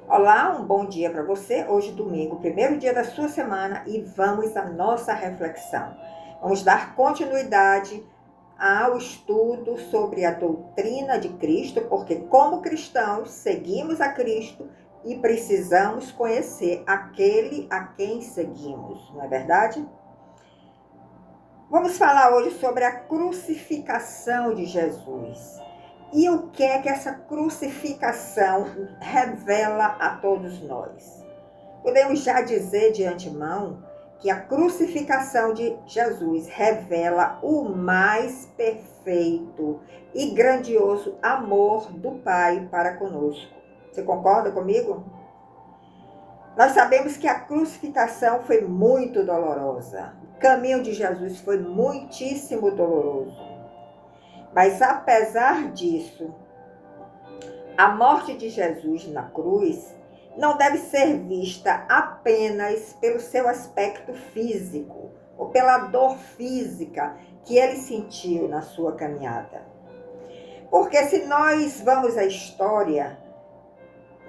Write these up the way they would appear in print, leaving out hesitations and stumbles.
Olá, um bom dia para você. Hoje, domingo, primeiro dia da sua semana, e vamos à nossa reflexão. Vamos dar continuidade ao estudo sobre a doutrina de Cristo, porque como cristãos seguimos a Cristo e precisamos conhecer aquele a quem seguimos, não é verdade? Vamos falar hoje sobre a crucificação de Jesus. E o que é que essa crucificação revela a todos nós? Podemos já dizer de antemão que a crucificação de Jesus revela o mais perfeito e grandioso amor do Pai para conosco. Você concorda comigo? Nós sabemos que a crucificação foi muito dolorosa. O caminho de Jesus foi muitíssimo doloroso. Mas apesar disso, a morte de Jesus na cruz não deve ser vista apenas pelo seu aspecto físico ou pela dor física que ele sentiu na sua caminhada. Porque se nós vamos à história,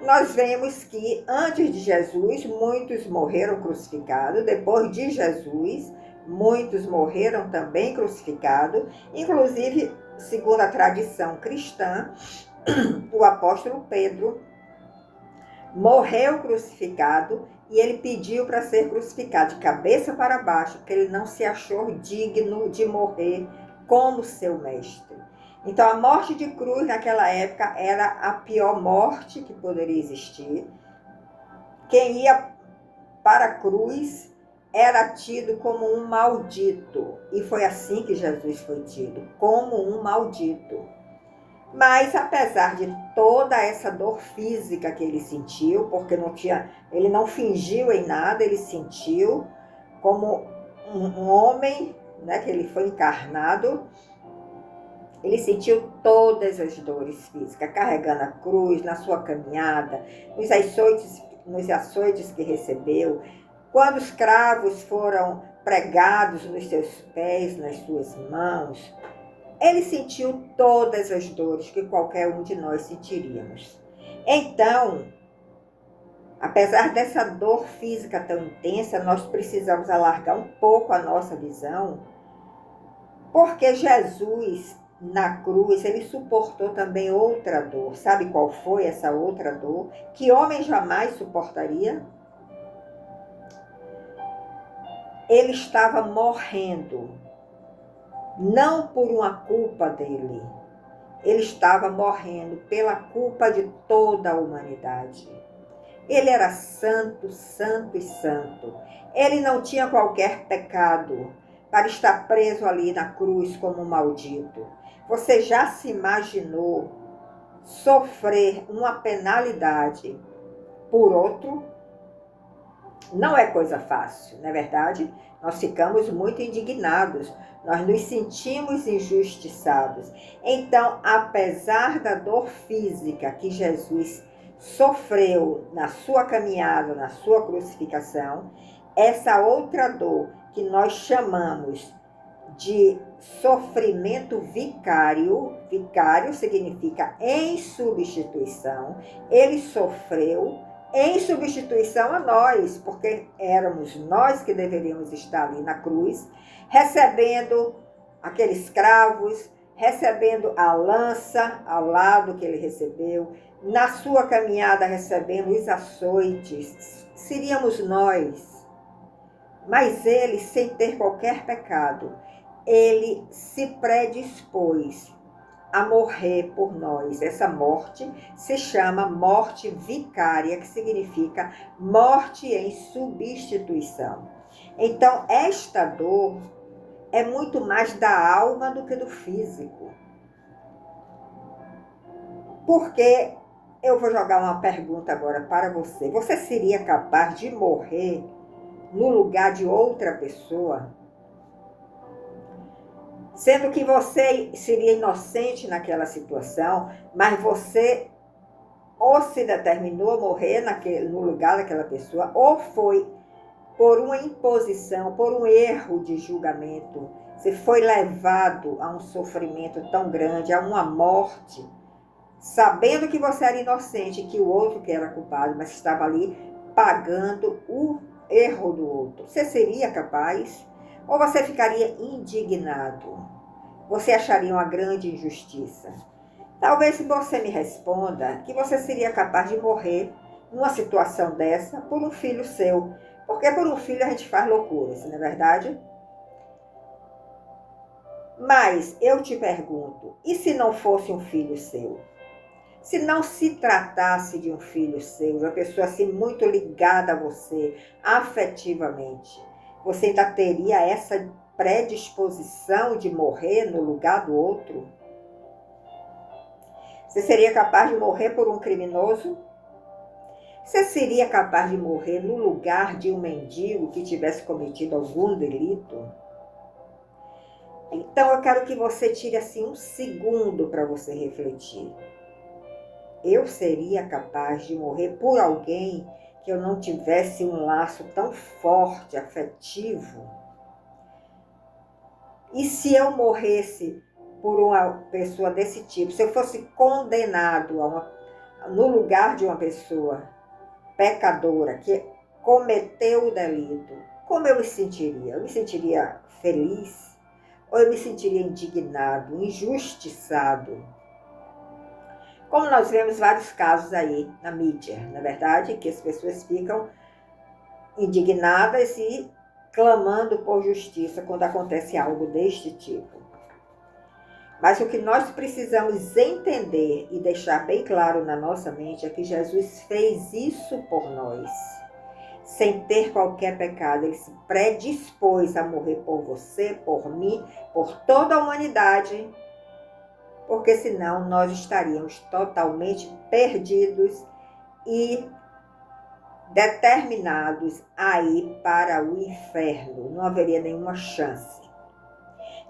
nós vemos que antes de Jesus, muitos morreram crucificados. Depois de Jesus, muitos morreram também crucificados. Inclusive, segundo a tradição cristã, o apóstolo Pedro morreu crucificado e ele pediu para ser crucificado de cabeça para baixo, porque ele não se achou digno de morrer como seu mestre. Então, a morte de cruz naquela época era a pior morte que poderia existir. Quem ia para a cruz era tido como um maldito. E foi assim que Jesus foi tido, como um maldito. Mas, apesar de toda essa dor física que ele sentiu, porque ele não fingiu em nada, ele sentiu como um homem, né, que ele foi encarnado. Ele sentiu todas as dores físicas, carregando a cruz na sua caminhada, nos açoites que recebeu, quando os cravos foram pregados nos seus pés, nas suas mãos. Ele sentiu todas as dores que qualquer um de nós sentiríamos. Então, apesar dessa dor física tão intensa, nós precisamos alargar um pouco a nossa visão, porque Jesus, na cruz, ele suportou também outra dor. Sabe qual foi essa outra dor? Que homem jamais suportaria? Ele estava morrendo, não por uma culpa dele. Ele estava morrendo pela culpa de toda a humanidade. Ele era santo, santo e santo. Ele não tinha qualquer pecado para estar preso ali na cruz como um maldito. Você já se imaginou sofrer uma penalidade por outro? Não é coisa fácil, não é verdade? Nós ficamos muito indignados, nós nos sentimos injustiçados. Então, apesar da dor física que Jesus sofreu na sua caminhada, na sua crucificação, essa outra dor que nós chamamos de sofrimento vicário, vicário significa em substituição, ele sofreu em substituição a nós, porque éramos nós que deveríamos estar ali na cruz, recebendo aqueles cravos, recebendo a lança ao lado que ele recebeu, na sua caminhada recebendo os açoites, seríamos nós. Mas ele, sem ter qualquer pecado, ele se predispôs a morrer por nós. Essa morte se chama morte vicária, que significa morte em substituição. Então, esta dor é muito mais da alma do que do físico. Porque eu vou jogar uma pergunta agora para você. Você seria capaz de morrer no lugar de outra pessoa? Sendo que você seria inocente naquela situação, mas você ou se determinou a morrer no lugar daquela pessoa, ou foi por uma imposição, por um erro de julgamento, você foi levado a um sofrimento tão grande, a uma morte sabendo que você era inocente, que o outro que era culpado, mas estava ali pagando o erro do outro. Você seria capaz? Ou você ficaria indignado? Você acharia uma grande injustiça? Talvez você me responda que você seria capaz de morrer numa situação dessa por um filho seu. Porque por um filho a gente faz loucuras, não é verdade? Mas eu te pergunto, e se não fosse um filho seu? Se não se tratasse de um filho seu, de uma pessoa assim muito ligada a você, afetivamente, você ainda teria essa predisposição de morrer no lugar do outro? Você seria capaz de morrer por um criminoso? Você seria capaz de morrer no lugar de um mendigo que tivesse cometido algum delito? Então eu quero que você tire assim um segundo para você refletir. Eu seria capaz de morrer por alguém que eu não tivesse um laço tão forte, afetivo? E se eu morresse por uma pessoa desse tipo, se eu fosse condenado no lugar de uma pessoa pecadora que cometeu o delito, como eu me sentiria? Eu me sentiria feliz? Ou eu me sentiria indignado, injustiçado? Como nós vemos vários casos aí na mídia, na verdade, que as pessoas ficam indignadas e clamando por justiça quando acontece algo deste tipo. Mas o que nós precisamos entender e deixar bem claro na nossa mente é que Jesus fez isso por nós. Sem ter qualquer pecado, ele se predispôs a morrer por você, por mim, por toda a humanidade, porque senão nós estaríamos totalmente perdidos e determinados a ir para o inferno. Não haveria nenhuma chance.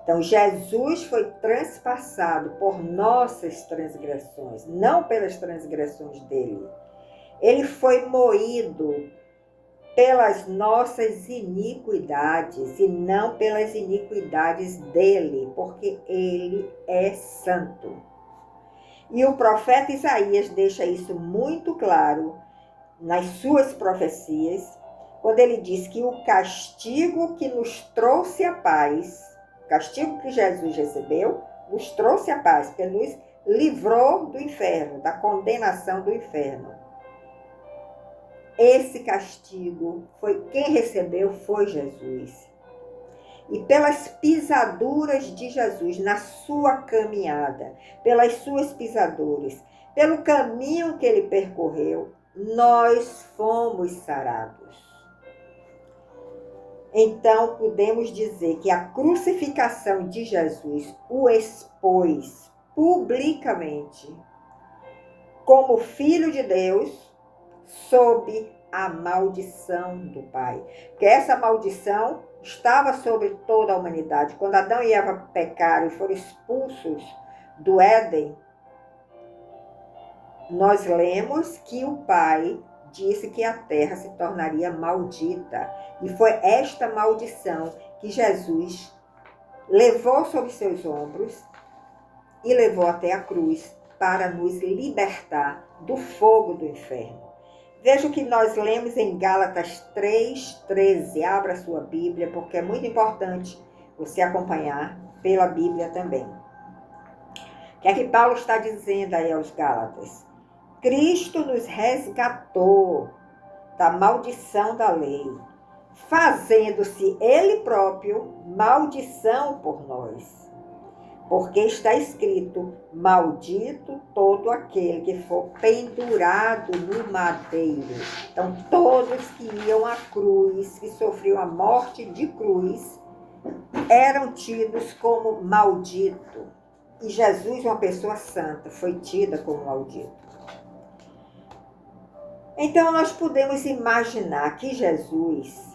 Então, Jesus foi transpassado por nossas transgressões, não pelas transgressões dele. Ele foi moído pelas nossas iniquidades e não pelas iniquidades dele, porque ele é santo. E o profeta Isaías deixa isso muito claro nas suas profecias, quando ele diz que o castigo que nos trouxe a paz, o castigo que Jesus recebeu, nos trouxe a paz, porque nos livrou do inferno, da condenação do inferno. Esse castigo quem recebeu foi Jesus. E pelas pisaduras de Jesus na sua caminhada, pelas suas pisaduras, pelo caminho que ele percorreu, nós fomos sarados. Então, podemos dizer que a crucificação de Jesus o expôs publicamente como Filho de Deus sob a maldição do Pai. Porque essa maldição estava sobre toda a humanidade. Quando Adão e Eva pecaram e foram expulsos do Éden, nós lemos que o Pai disse que a terra se tornaria maldita. E foi esta maldição que Jesus levou sobre seus ombros e levou até a cruz para nos libertar do fogo do inferno. Veja o que nós lemos em Gálatas 3:13. Abra sua Bíblia, porque é muito importante você acompanhar pela Bíblia também. O que é que Paulo está dizendo aí aos Gálatas? Cristo nos resgatou da maldição da lei, fazendo-se ele próprio maldição por nós. Porque está escrito, maldito todo aquele que for pendurado no madeiro. Então, todos que iam à cruz, que sofriam a morte de cruz, eram tidos como maldito. E Jesus, uma pessoa santa, foi tida como maldito. Então, nós podemos imaginar que Jesus,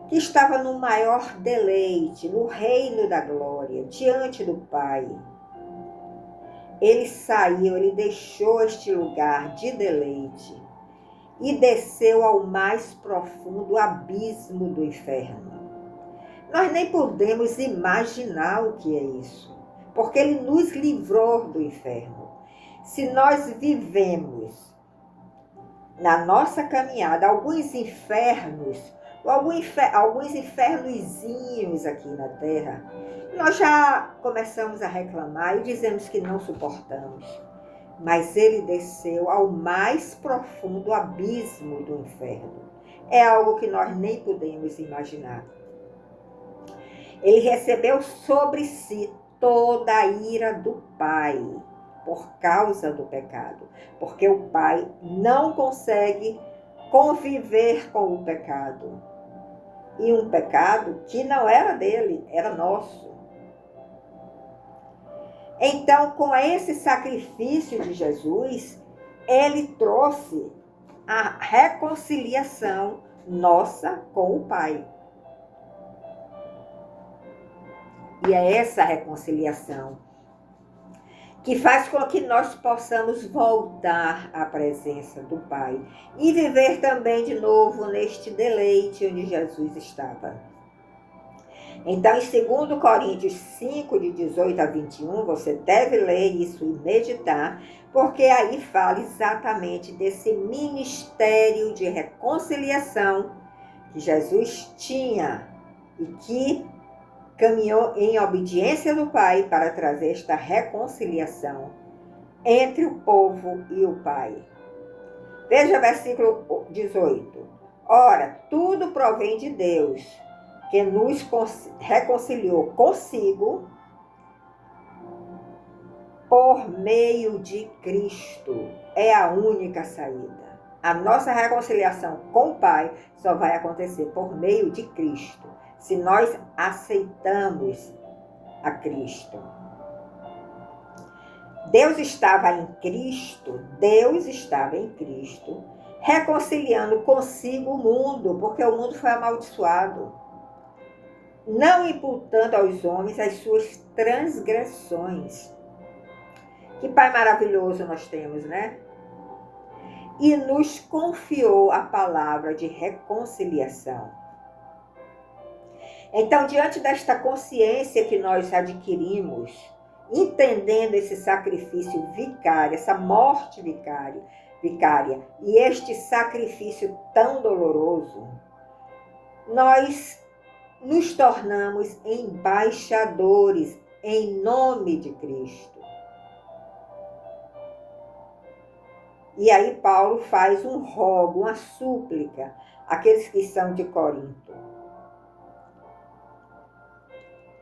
que estava no maior deleite, no reino da glória, diante do Pai, ele saiu, ele deixou este lugar de deleite e desceu ao mais profundo abismo do inferno. Nós nem podemos imaginar o que é isso, porque ele nos livrou do inferno. Se nós vivemos na nossa caminhada alguns infernos, ou alguns infernozinhos aqui na Terra, nós já começamos a reclamar e dizemos que não suportamos. Mas ele desceu ao mais profundo abismo do inferno. É algo que nós nem podemos imaginar. Ele recebeu sobre si toda a ira do Pai por causa do pecado. Porque o Pai não consegue conviver com o pecado. E um pecado que não era dele, era nosso. Então, com esse sacrifício de Jesus, ele trouxe a reconciliação nossa com o Pai. E é essa reconciliação que faz com que nós possamos voltar à presença do Pai e viver também de novo neste deleite onde Jesus estava. Então, em 2 Coríntios 5, de 18 a 21, você deve ler isso e meditar, porque aí fala exatamente desse ministério de reconciliação que Jesus tinha e que caminhou em obediência do Pai para trazer esta reconciliação entre o povo e o Pai. Veja o versículo 18. Ora, tudo provém de Deus, que nos reconciliou consigo por meio de Cristo. É a única saída. A nossa reconciliação com o Pai só vai acontecer por meio de Cristo, se nós aceitamos a Cristo. Deus estava em Cristo, reconciliando consigo o mundo, porque o mundo foi amaldiçoado, não imputando aos homens as suas transgressões. Que Pai maravilhoso nós temos, né? E nos confiou a palavra de reconciliação. Então, diante desta consciência que nós adquirimos, entendendo esse sacrifício vicário, essa morte vicária, e este sacrifício tão doloroso, nós nos tornamos embaixadores em nome de Cristo. E aí Paulo faz um rogo, uma súplica àqueles que são de Corinto.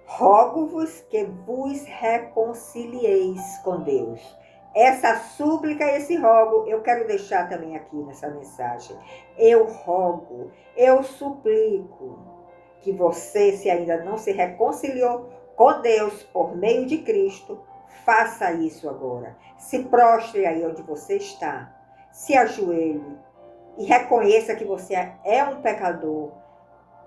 Rogo-vos que vos reconcilieis com Deus. Essa súplica, esse rogo, eu quero deixar também aqui nessa mensagem. Eu rogo, eu suplico que você, se ainda não se reconciliou com Deus por meio de Cristo, faça isso agora. Se prostre aí onde você está, se ajoelhe e reconheça que você é um pecador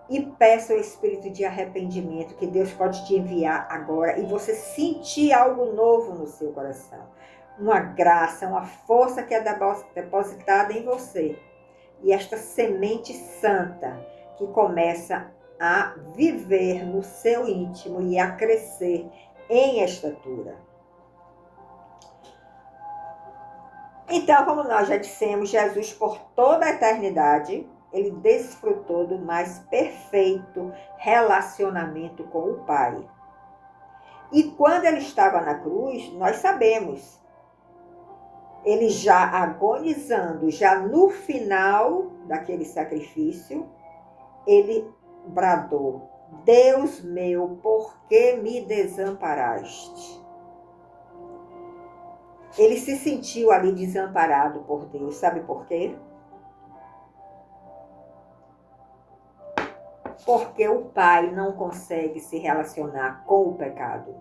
e peça o espírito de arrependimento que Deus pode te enviar agora e você sentir algo novo no seu coração. Uma graça, uma força que é depositada em você. E esta semente santa que começa a viver no seu íntimo e a crescer em estatura. Então, como nós já dissemos, Jesus por toda a eternidade, ele desfrutou do mais perfeito relacionamento com o Pai. E quando ele estava na cruz, nós sabemos, ele já agonizando, já no final daquele sacrifício, ele bradou: Deus meu, por que me desamparaste? Ele se sentiu ali desamparado por Deus. Sabe por quê? Porque o Pai não consegue se relacionar com o pecado.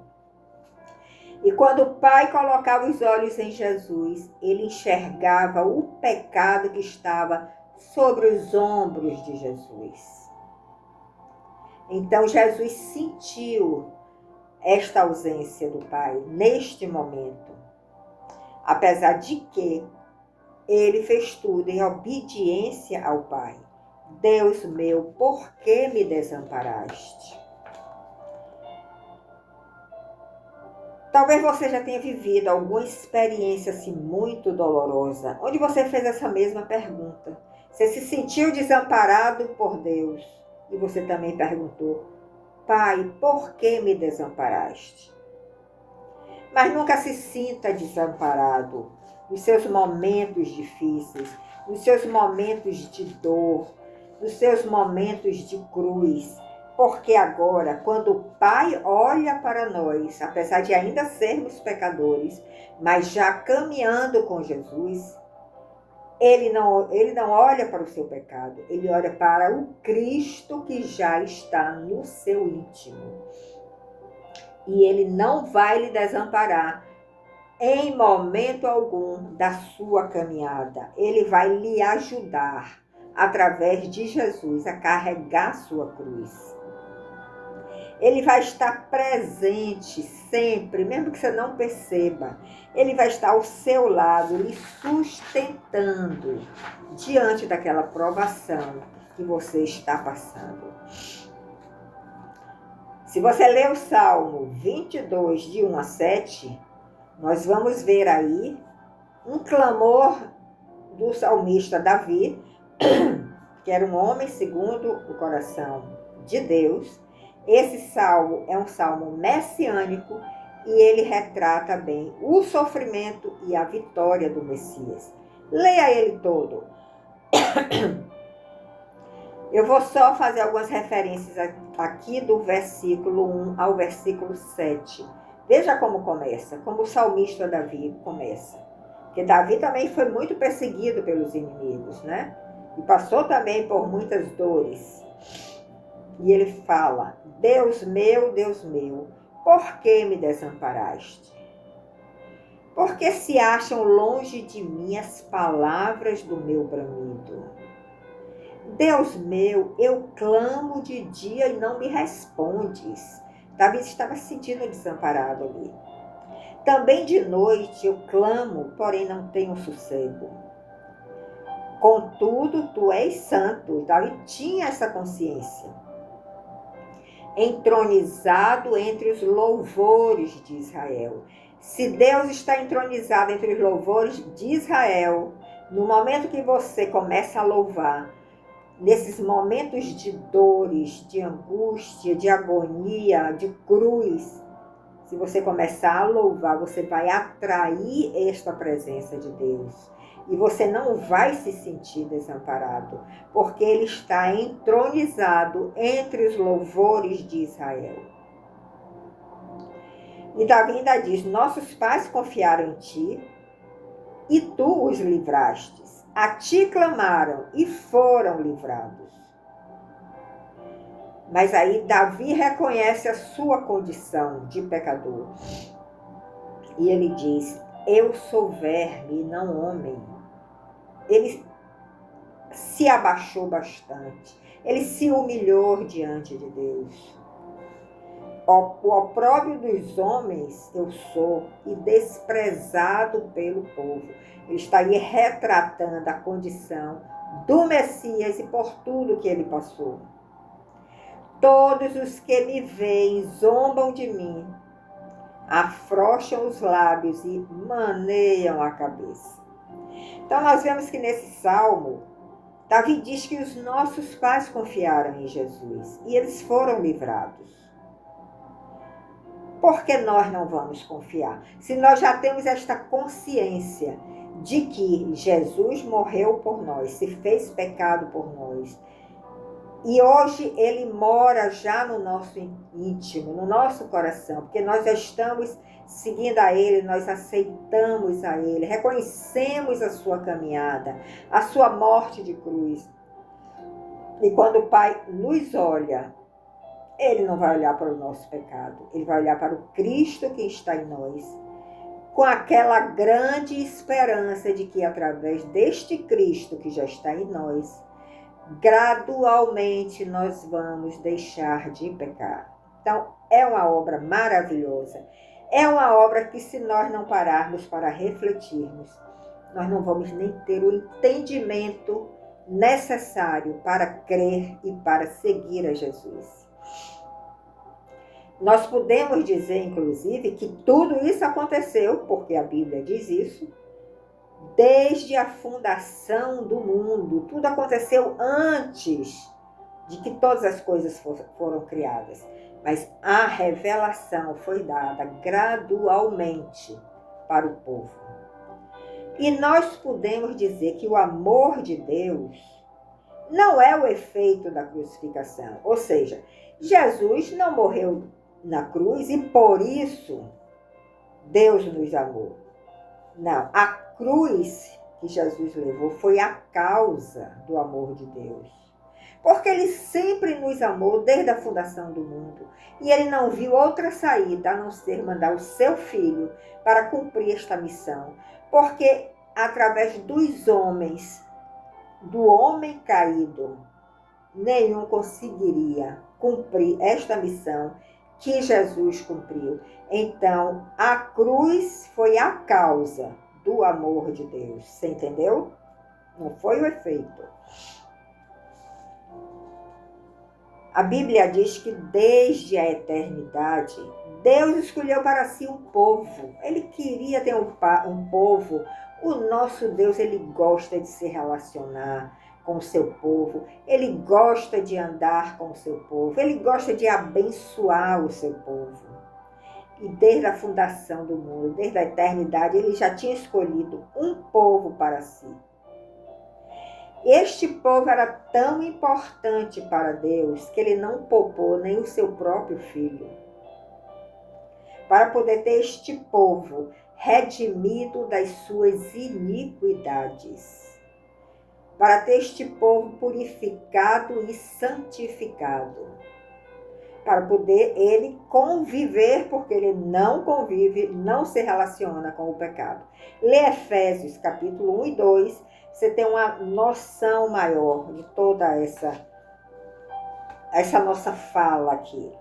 E quando o Pai colocava os olhos em Jesus, ele enxergava o pecado que estava sobre os ombros de Jesus. Então Jesus sentiu esta ausência do Pai neste momento. Apesar de que ele fez tudo em obediência ao Pai. Deus meu, por que me desamparaste? Talvez você já tenha vivido alguma experiência assim, muito dolorosa, onde você fez essa mesma pergunta. Você se sentiu desamparado por Deus e você também perguntou: Pai, por que me desamparaste? Mas nunca se sinta desamparado nos seus momentos difíceis, nos seus momentos de dor, nos seus momentos de cruz. Porque agora, quando o Pai olha para nós, apesar de ainda sermos pecadores, mas já caminhando com Jesus, ele não olha para o seu pecado, ele olha para o Cristo que já está no seu íntimo. E ele não vai lhe desamparar em momento algum da sua caminhada. Ele vai lhe ajudar, através de Jesus, a carregar sua cruz. Ele vai estar presente sempre, mesmo que você não perceba. Ele vai estar ao seu lado, lhe sustentando diante daquela provação que você está passando. Se você ler o Salmo 22, de 1 a 7, nós vamos ver aí um clamor do salmista Davi, que era um homem segundo o coração de Deus. Esse salmo é um salmo messiânico e ele retrata bem o sofrimento e a vitória do Messias. Leia ele todo. Eu vou só fazer algumas referências aqui do versículo 1 ao versículo 7. Veja como começa, como o salmista Davi começa. Porque Davi também foi muito perseguido pelos inimigos, né? E passou também por muitas dores. E ele fala: Deus meu, por que me desamparaste? Porque se acham longe de mim as palavras do meu bramido. Deus meu, eu clamo de dia e não me respondes. Davi estava se sentindo desamparado ali. Também de noite eu clamo, porém não tenho sossego. Contudo, tu és santo. Davi tinha essa consciência. Entronizado entre os louvores de Israel. Se Deus está entronizado entre os louvores de Israel, no momento que você começa a louvar, nesses momentos de dores, de angústia, de agonia, de cruz, se você começar a louvar, você vai atrair esta presença de Deus. E você não vai se sentir desamparado, porque Ele está entronizado entre os louvores de Israel. E Davi ainda diz: nossos pais confiaram em ti, e tu os livrastes. A ti clamaram e foram livrados. Mas aí Davi reconhece a sua condição de pecador. E ele diz: eu sou verme e não homem. Ele se abaixou bastante. Ele se humilhou diante de Deus. O opróbrio dos homens eu sou e desprezado pelo povo. Ele está aí retratando a condição do Messias e por tudo que ele passou. Todos os que me veem zombam de mim, afrouxam os lábios e maneiam a cabeça. Então nós vemos que nesse salmo, Davi diz que os nossos pais confiaram em Jesus e eles foram livrados. Por que nós não vamos confiar? Se nós já temos esta consciência de que Jesus morreu por nós, se fez pecado por nós, e hoje Ele mora já no nosso íntimo, no nosso coração, porque nós já estamos seguindo a Ele, nós aceitamos a Ele, reconhecemos a sua caminhada, a sua morte de cruz. E quando o Pai nos olha, Ele não vai olhar para o nosso pecado, Ele vai olhar para o Cristo que está em nós, com aquela grande esperança de que através deste Cristo que já está em nós, gradualmente nós vamos deixar de pecar. Então, é uma obra maravilhosa. É uma obra que, se nós não pararmos para refletirmos, nós não vamos nem ter o entendimento necessário para crer e para seguir a Jesus. Nós podemos dizer, inclusive, que tudo isso aconteceu, porque a Bíblia diz isso, desde a fundação do mundo. Tudo aconteceu antes de que todas as coisas foram criadas. Mas a revelação foi dada gradualmente para o povo. E nós podemos dizer que o amor de Deus não é o efeito da crucificação. Ou seja, Jesus não morreu na cruz e por isso Deus nos amou. Não, a cruz que Jesus levou foi a causa do amor de Deus. Porque ele sempre nos amou desde a fundação do mundo. E ele não viu outra saída a não ser mandar o seu filho para cumprir esta missão. Porque através dos homens, do homem caído, nenhum conseguiria cumprir esta missão que Jesus cumpriu. Então, a cruz foi a causa do amor de Deus. Você entendeu? Não foi o efeito. A Bíblia diz que desde a eternidade, Deus escolheu para si um povo. Ele queria ter um povo. O nosso Deus, ele gosta de se relacionar com o seu povo. Ele gosta de andar com o seu povo. Ele gosta de abençoar o seu povo. E desde a fundação do mundo, desde a eternidade, ele já tinha escolhido um povo para si. Este povo era tão importante para Deus que ele não poupou nem o seu próprio filho. Para poder ter este povo redimido das suas iniquidades. Para ter este povo purificado e santificado. Para poder ele conviver, porque ele não convive, não se relaciona com o pecado. Lê Efésios capítulo 1 e 2, você tem uma noção maior de toda essa nossa fala aqui.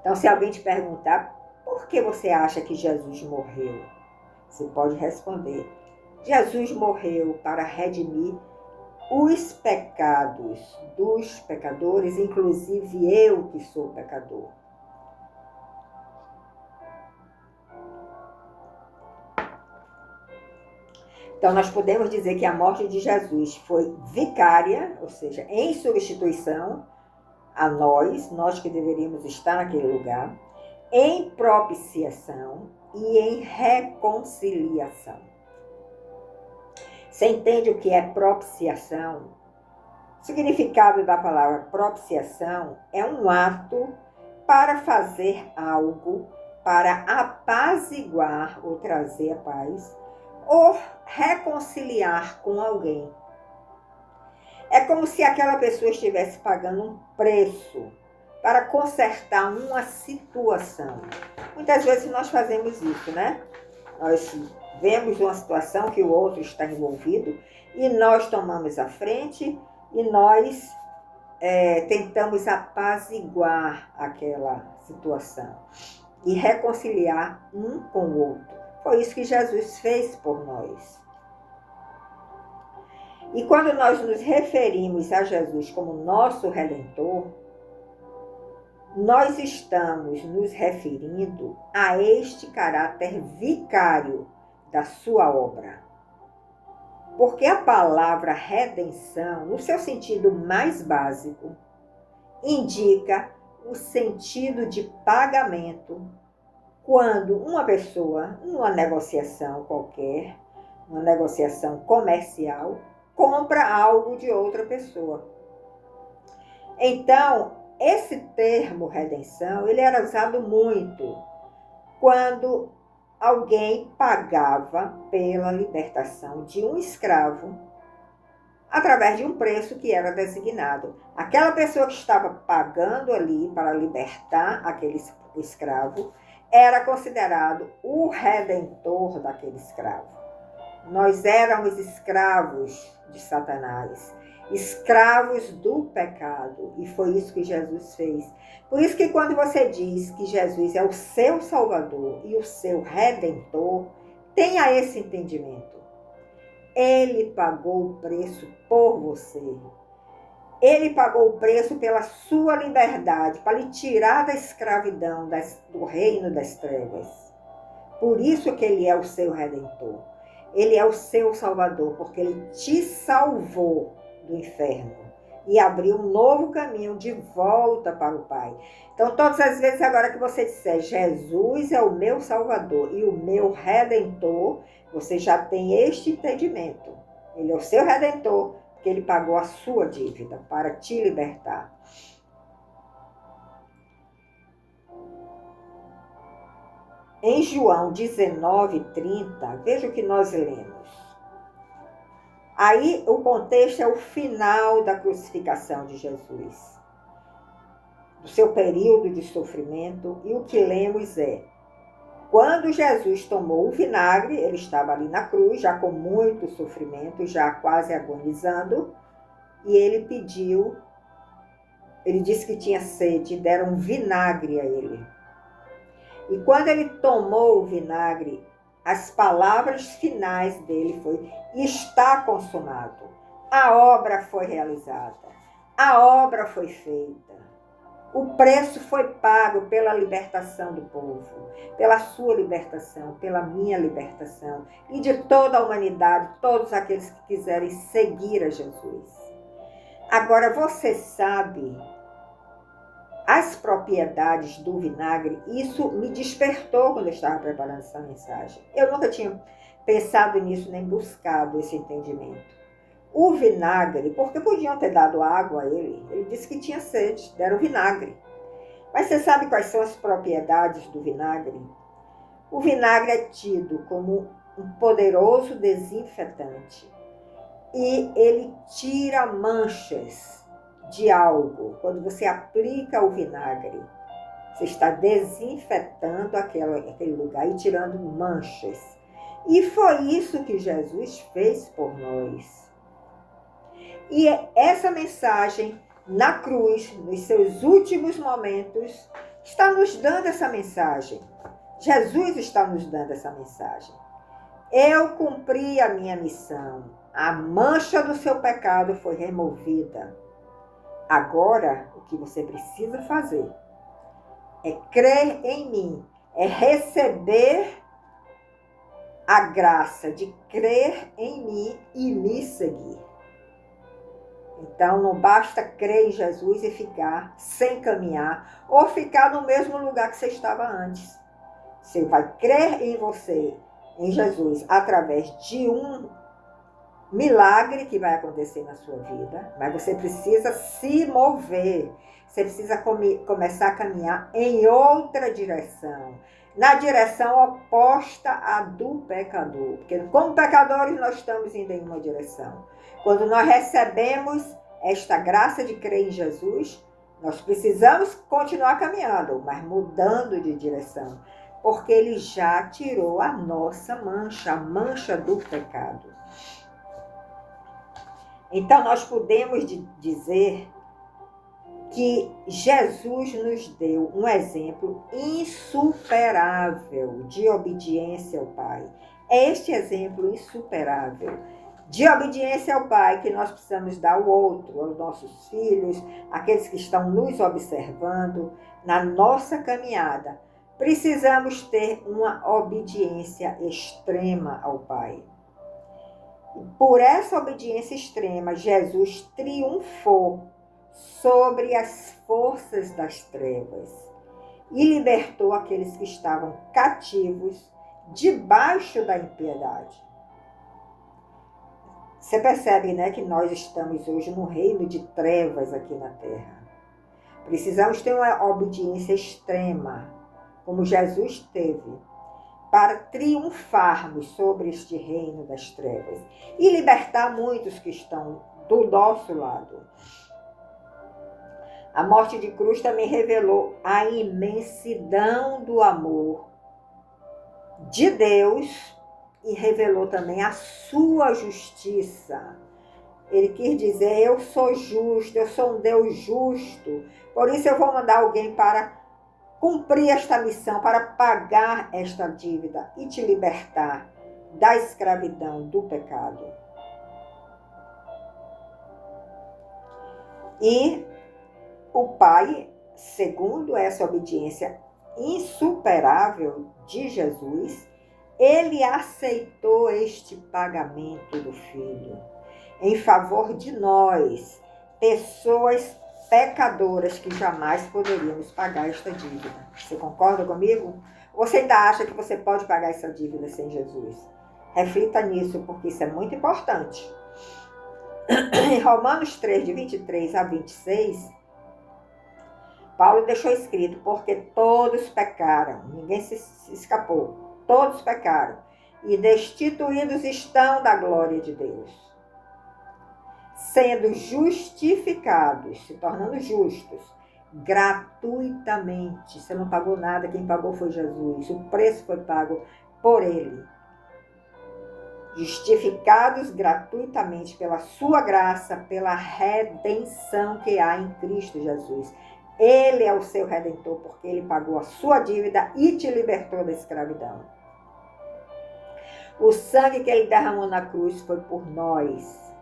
Então, se alguém te perguntar, por que você acha que Jesus morreu? Você pode responder, Jesus morreu para redimir os pecados dos pecadores, inclusive eu que sou pecador. Então, nós podemos dizer que a morte de Jesus foi vicária, ou seja, em substituição a nós que deveríamos estar naquele lugar, em propiciação e em reconciliação. Você entende o que é propiciação? O significado da palavra propiciação é um ato para fazer algo, para apaziguar ou trazer a paz, ou reconciliar com alguém. É como se aquela pessoa estivesse pagando um preço para consertar uma situação. Muitas vezes nós fazemos isso, né? Nós vemos uma situação que o outro está envolvido e nós tomamos a frente e nós tentamos apaziguar aquela situação e reconciliar um com o outro. Foi isso que Jesus fez por nós. E quando nós nos referimos a Jesus como nosso Redentor, nós estamos nos referindo a este caráter vicário da sua obra. Porque a palavra redenção, no seu sentido mais básico, indica o sentido de pagamento quando uma pessoa, numa negociação qualquer, uma negociação comercial, compra algo de outra pessoa. Então, esse termo redenção, ele era usado muito quando alguém pagava pela libertação de um escravo através de um preço que era designado. Aquela pessoa que estava pagando ali para libertar aquele escravo era considerado o redentor daquele escravo. Nós éramos escravos de Satanás, escravos do pecado, e foi isso que Jesus fez. Por isso que quando você diz que Jesus é o seu Salvador e o seu Redentor, tenha esse entendimento. Ele pagou o preço por você. Ele pagou o preço pela sua liberdade, para lhe tirar da escravidão, do reino das trevas. Por isso que ele é o seu Redentor. Ele é o seu Salvador, porque ele te salvou do inferno e abriu um novo caminho de volta para o Pai. Então, todas as vezes agora que você disser, Jesus é o meu Salvador e o meu Redentor, você já tem este entendimento. Ele é o seu Redentor, porque ele pagou a sua dívida para te libertar. Em João 19:30, veja o que nós lemos. Aí o contexto é o final da crucificação de Jesus, do seu período de sofrimento, e o que lemos é: quando Jesus tomou o vinagre, ele estava ali na cruz, já com muito sofrimento, já quase agonizando, e ele disse que tinha sede, deram vinagre a ele. E quando ele tomou o vinagre, as palavras finais dele foi: está consumado. A obra foi realizada. A obra foi feita. O preço foi pago pela libertação do povo, pela sua libertação, pela minha libertação e de toda a humanidade, todos aqueles que quiserem seguir a Jesus. Agora, você sabe as propriedades do vinagre? Isso me despertou quando eu estava preparando essa mensagem. Eu nunca tinha pensado nisso, nem buscado esse entendimento. O vinagre, porque podiam ter dado água a ele, ele disse que tinha sede, deram vinagre. Mas você sabe quais são as propriedades do vinagre? O vinagre é tido como um poderoso desinfetante e ele tira manchas de algo. Quando você aplica o vinagre, você está desinfetando aquele lugar e tirando manchas. E foi isso que Jesus fez por nós. E essa mensagem na cruz, nos seus últimos momentos, está nos dando essa mensagem. Jesus está nos dando essa mensagem. Eu cumpri a minha missão. A mancha do seu pecado foi removida. Agora, o que você precisa fazer é crer em mim, é receber a graça de crer em mim e me seguir. Então, não basta crer em Jesus e ficar sem caminhar ou ficar no mesmo lugar que você estava antes. Você vai crer em você, em Jesus, através de um milagre que vai acontecer na sua vida, mas você precisa se mover, você precisa começar a caminhar em outra direção, na direção oposta à do pecador, porque como pecadores nós estamos indo em uma direção. Quando nós recebemos esta graça de crer em Jesus, nós precisamos continuar caminhando, mas mudando de direção, porque ele já tirou a nossa mancha, a mancha do pecado. Então, nós podemos dizer que Jesus nos deu um exemplo insuperável de obediência ao Pai. É este exemplo insuperável de obediência ao Pai que nós precisamos dar ao outro, aos nossos filhos, aqueles que estão nos observando na nossa caminhada. Precisamos ter uma obediência extrema ao Pai. Por essa obediência extrema, Jesus triunfou sobre as forças das trevas e libertou aqueles que estavam cativos debaixo da impiedade. Você percebe, né, que nós estamos hoje num reino de trevas aqui na Terra. Precisamos ter uma obediência extrema, como Jesus teve, para triunfarmos sobre este reino das trevas e libertar muitos que estão do nosso lado. A morte de cruz também revelou a imensidão do amor de Deus e revelou também a sua justiça. Ele quis dizer: eu sou justo, eu sou um Deus justo, por isso eu vou mandar alguém para cumprir esta missão, para pagar esta dívida e te libertar da escravidão, do pecado. E o pai, segundo essa obediência insuperável de Jesus, ele aceitou este pagamento do filho em favor de nós, pessoas pecadoras que jamais poderíamos pagar esta dívida. Você concorda comigo? Você ainda acha que você pode pagar essa dívida sem Jesus? Reflita nisso, porque isso é muito importante. Em Romanos 3, de 23 a 26, Paulo deixou escrito: porque todos pecaram, ninguém se escapou, todos pecaram, e destituídos estão da glória de Deus, sendo justificados, se tornando justos, gratuitamente. Você não pagou nada, quem pagou foi Jesus, o preço foi pago por ele. Justificados gratuitamente pela sua graça, pela redenção que há em Cristo Jesus. Ele é o seu redentor, porque ele pagou a sua dívida e te libertou da escravidão. O sangue que ele derramou na cruz foi por nós.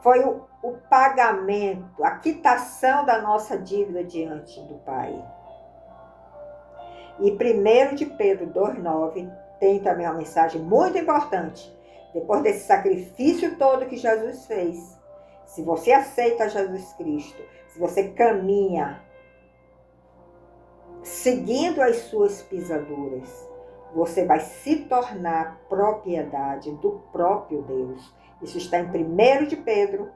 Foi o pagamento, a quitação da nossa dívida diante do Pai. E 1 de Pedro 2,9 tem também uma mensagem muito importante. Depois desse sacrifício todo que Jesus fez, se você aceita Jesus Cristo, se você caminha seguindo as suas pisaduras, você vai se tornar propriedade do próprio Deus. Isso está em 1 de Pedro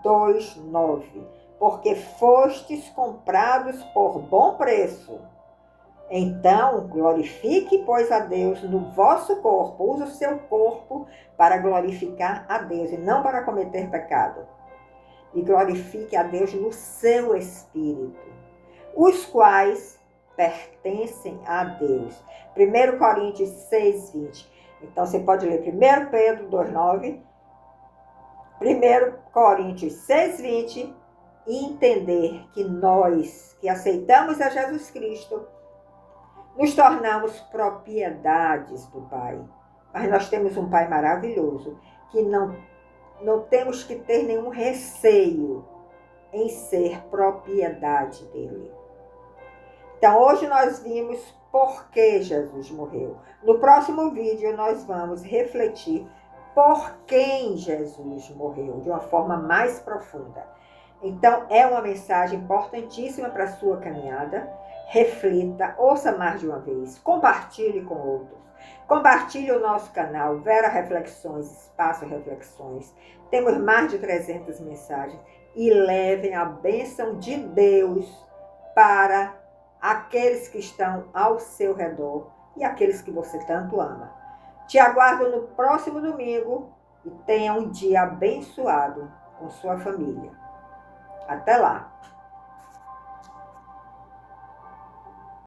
2,9. Porque fostes comprados por bom preço. Então, glorifique, pois, a Deus no vosso corpo. Use o seu corpo para glorificar a Deus e não para cometer pecado. E glorifique a Deus no seu espírito, os quais pertencem a Deus. 1 Coríntios 6,20. Então, você pode ler 1 Pedro 2,9, 1 Coríntios 6,20 e entender que nós, que aceitamos a Jesus Cristo, nos tornamos propriedades do Pai. Mas nós temos um Pai maravilhoso, que não temos que ter nenhum receio em ser propriedade dele. Então, hoje nós vimos por que Jesus morreu. No próximo vídeo, nós vamos refletir por quem Jesus morreu, de uma forma mais profunda. Então, é uma mensagem importantíssima para a sua caminhada. Reflita, ouça mais de uma vez, compartilhe com outros. Compartilhe o nosso canal, Vera Reflexões, Espaço Reflexões. Temos mais de 300 mensagens e levem a bênção de Deus para aqueles que estão ao seu redor e aqueles que você tanto ama. Te aguardo no próximo domingo e tenha um dia abençoado com sua família. Até lá!